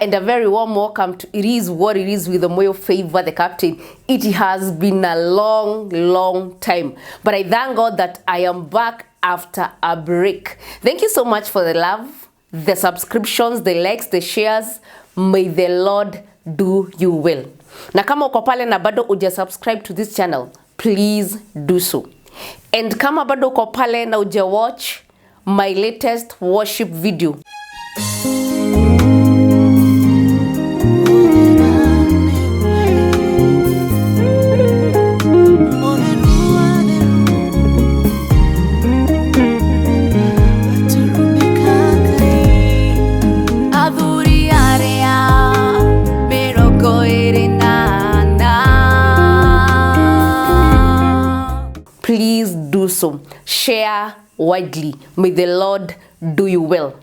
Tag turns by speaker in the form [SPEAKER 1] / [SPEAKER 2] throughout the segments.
[SPEAKER 1] and a very warm welcome to It Is What It Is with the Moyo Favor, the captain. It has been a long time, but I thank God that I am back after a break. Thank you so much for the love, the subscriptions, the likes, the shares. May the Lord do you well. Na kama uko pale na bado uja subscribe to this channel, please do so. And kama bado uko pale na uja watch my latest worship video, please do so. Share widely. May the Lord do you well.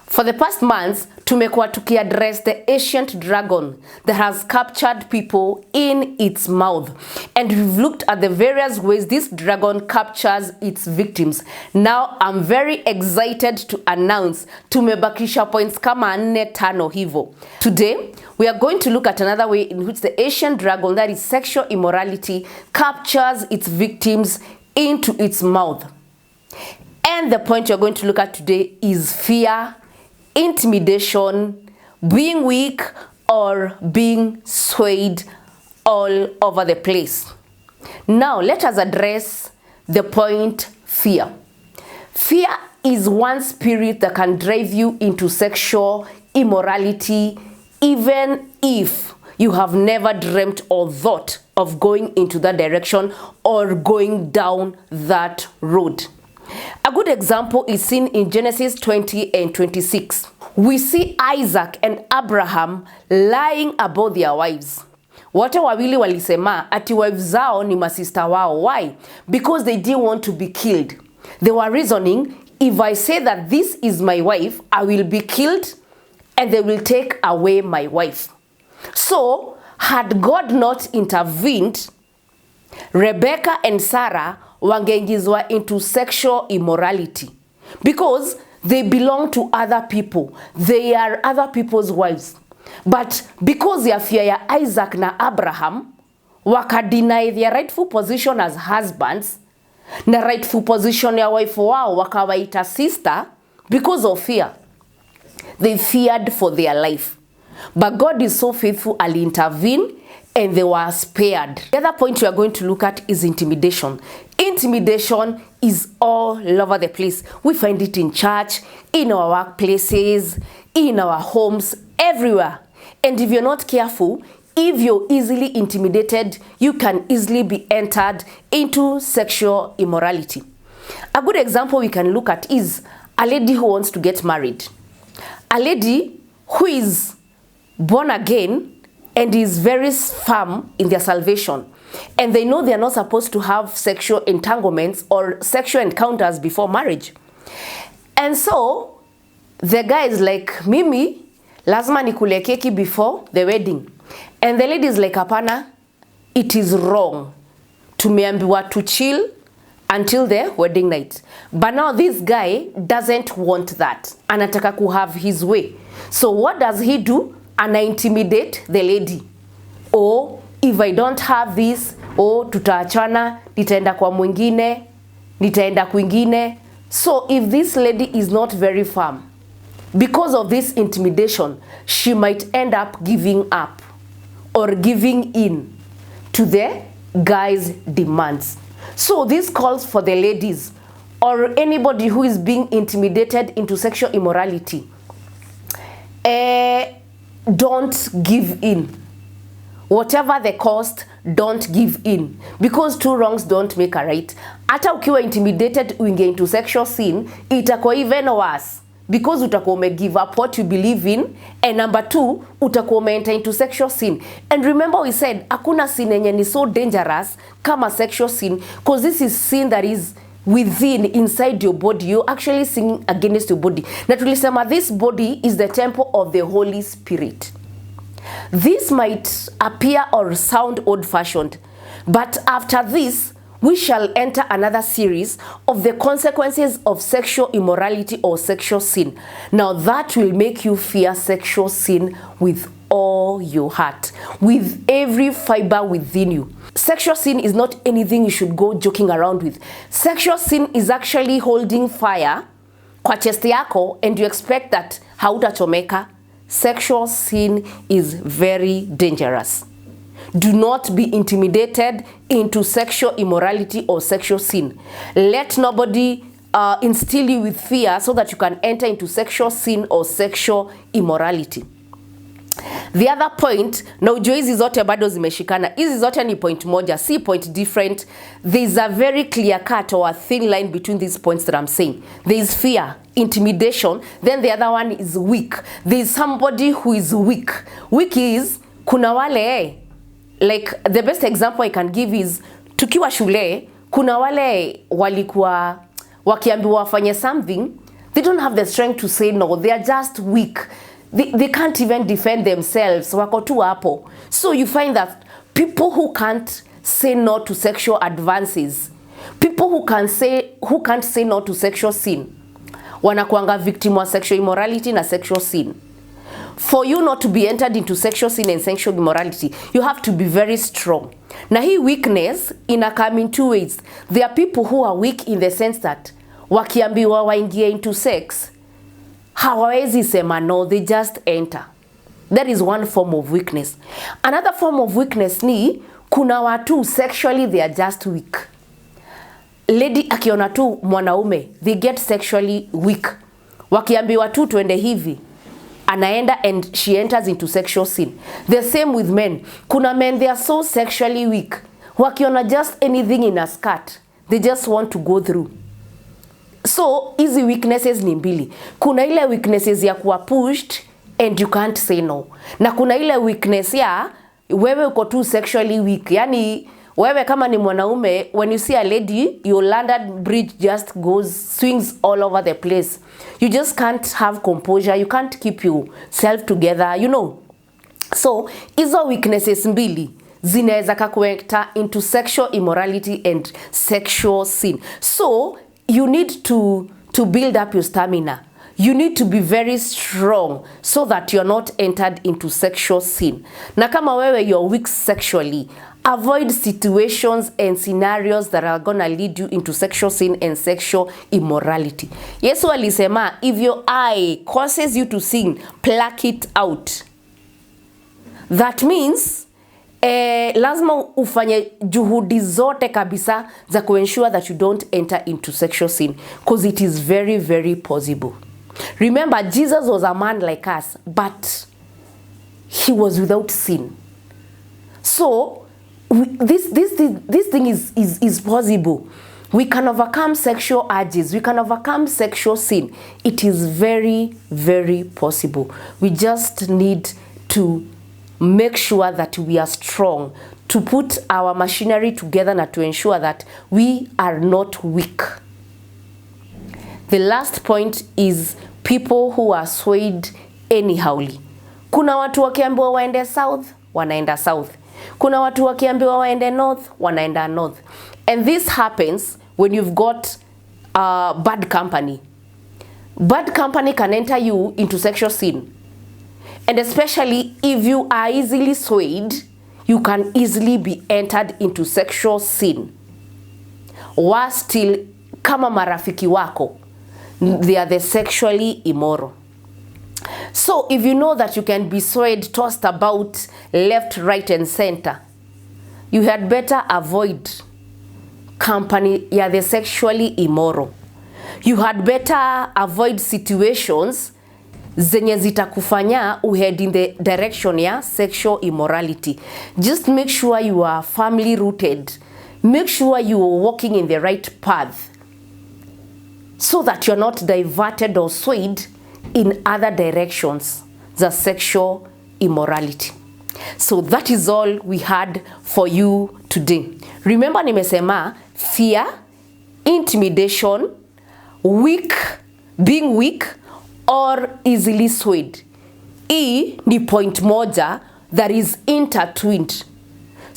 [SPEAKER 1] For the past months, tumekuwa tukiaddress the ancient dragon that has captured people in its mouth. And we've looked at the various ways this dragon captures its victims. Now, I'm very excited to announce tumebakisha points kama 4-5 hivo. Today, we are going to look at another way in which the ancient dragon, that is sexual immorality, captures its victims into its mouth. And the point you're going to look at today is fear, intimidation, being weak, or being swayed all over the place. Now, let us address the point fear. Fear is one spirit that can drive you into sexual immorality, even if you have never dreamt or thought of going into that direction or going down that road. A good example is seen in Genesis 20 and 26. We see Isaac and Abraham lying about their wives. Wote wawili walisema ati wives zao ni masista wao. Why? Because they didn't want to be killed. They were reasoning, if I say that this is my wife, I will be killed and they will take away my wife. So, had God not intervened, Rebecca and Sarah wangeingizwa into sexual immorality because they belong to other people. They are other people's wives. But because ya fear ya Isaac na Abraham, wakadeny their rightful position as husbands, na rightful position ya wife wao wakawaita sister because of fear. They feared for their life. But God is so faithful, Ali intervened and they were spared. The other point we are going to look at is intimidation. Intimidation is all over the place. We find it in church, in our workplaces, in our homes, everywhere. And if you're not careful, if you're easily intimidated, you can easily be entered into sexual immorality. A good example we can look at is a lady who wants to get married. A lady who is born again and is very firm in their salvation, and they know they are not supposed to have sexual entanglements or sexual encounters before marriage. And so the guy is like, mimi lazima nikule keki before the wedding. And the lady is like, hapana, it is wrong. Tumeambiwa to chill until the wedding night. But now this guy doesn't want that. Anataka ku have his way. So what does he do? Ana intimidate the lady. Oh, if I don't have this, oh, tutaachana, nitaenda kwa mwingine, nitaenda kwingine. So if this lady is not very firm, because of this intimidation, she might end up giving up or giving in to the guy's demands. So this calls for the ladies or anybody who is being intimidated into sexual immorality. Don't give in. Whatever the cost, don't give in. Because two wrongs don't make a right. Hata ukiwa intimidated uingie into sexual sin, itakuwa even worse. Because utakuwa ume give up what you believe in. And number 2, utakuwa ume enter into sexual sin. And remember we said, hakuna sin yenye ni so dangerous kama sexual sin. Because this is sin that is within, inside your body. You're actually sinning against your body. Na tulisema this body is the temple of the Holy Spirit. This might appear or sound old-fashioned, but after this, we shall enter another series of the consequences of sexual immorality or sexual sin. Now that will make you fear sexual sin with all your heart, with every fiber within you. Sexual sin is not anything you should go joking around with. Sexual sin is actually holding fire kwa chest yako and you expect that hautachomeka. Sexual sin is very dangerous. Do not be intimidated into sexual immorality or sexual sin. Let nobody instill you with fear so that you can enter into sexual sin or sexual immorality. The other point, na ujue hizi zote bado zimeshikana. Hizi zote ni point moja, si point different. There is a very clear cut or a thin line between these points that I'm saying. There is fear, intimidation, then the other one is weak. There is somebody who is weak. Weak is, kuna wale, like the best example I can give is, tukiwa shule, kuna wale walikuwa, wakiambiwa wafanye something, they don't have the strength to say no, they are just weak. They can't even defend themselves. Wako tu hapo. So you find that people who can't say no to sexual advances, people who can't say no to sexual sin, wanakuanga victim wa sexual immorality na sexual sin. For you not to be entered into sexual sin and sexual immorality, you have to be very strong. Na hii weakness ina come in two ways. There are people who are weak in the sense that wakiambiwa waingie into sex, hawawezi sema no, they just enter. That is one form of weakness. Another form of weakness ni, kuna watu sexually they are just weak. Lady akiona tu mwanaume, they get sexually weak. Wakiambiwa tu tuende hivi, anaenda and she enters into sexual sin. The same with men. Kuna men, they are so sexually weak. Wakiona just anything in a skirt, they just want to go through. So, hizi weaknesses ni mbili. Kuna ile weaknesses ya kuwa pushed and you can't say no. Na kuna ile weakness ya wewe uko tu sexually weak. Yani wewe kama ni mwanaume, when you see a lady, your landed bridge just swings all over the place. You just can't have composure. You can't keep yourself together, you know. So, hizo weaknesses mbili zinaweza kakuweka into sexual immorality and sexual sin. So, you need to build up your stamina. You need to be very strong so that you're not entered into sexual sin. Na kama wewe you're weak sexually, avoid situations and scenarios that are gonna lead you into sexual sin and sexual immorality. Yesu alisema, if your eye causes you to sin, pluck it out. That means lazima ufanye juhudi zote kabisa za ensure that you don't enter into sexual sin, because it is very, very possible. Remember, Jesus was a man like us, but he was without sin. So this thing is possible. We can overcome sexual urges. We can overcome sexual sin. It is very, very possible. We just need to make sure that we are strong, to put our machinery together and to ensure that we are not weak. The last point is people who are swayed anyhowly. Kuna watu wakiambiwa waende south, wanaenda south. Kuna watu wakiambiwa waende north, wanaenda north. And this happens when you've got bad company. Bad company can enter you into sexual sin. And especially if you are easily swayed, you can easily be entered into sexual sin. Worse still, kama marafiki wako, they are the sexually immoral. So if you know that you can be swayed, tossed about left, right, and center, you had better avoid company, you are the sexually immoral. You had better avoid situations zenye zitakufanya uhead in the direction ya sexual immorality. Just make sure you are family rooted. Make sure you are walking in the right path so that you're not diverted or swayed in other directions, the sexual immorality. So that is all we had for you today. Remember nimesema fear, intimidation, weak, being weak, or easily swayed. E ni point moja that is intertwined.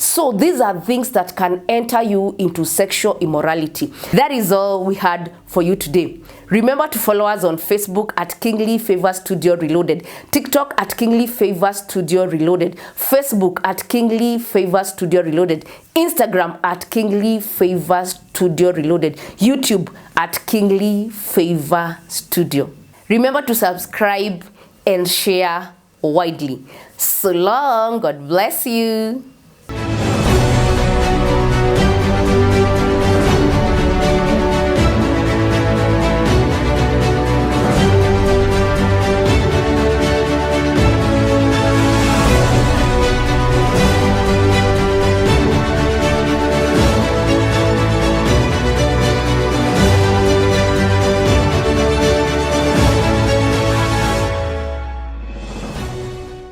[SPEAKER 1] So these are things that can enter you into sexual immorality. That is all we had for you today. Remember to follow us on Facebook at Kingly Favor Studio Reloaded, TikTok at Kingly Favor Studio Reloaded, Facebook at Kingly Favor Studio Reloaded, Instagram at Kingly Favor Studio Reloaded, YouTube at Kingly Favor Studio. Remember to subscribe and share widely. So long, God bless you.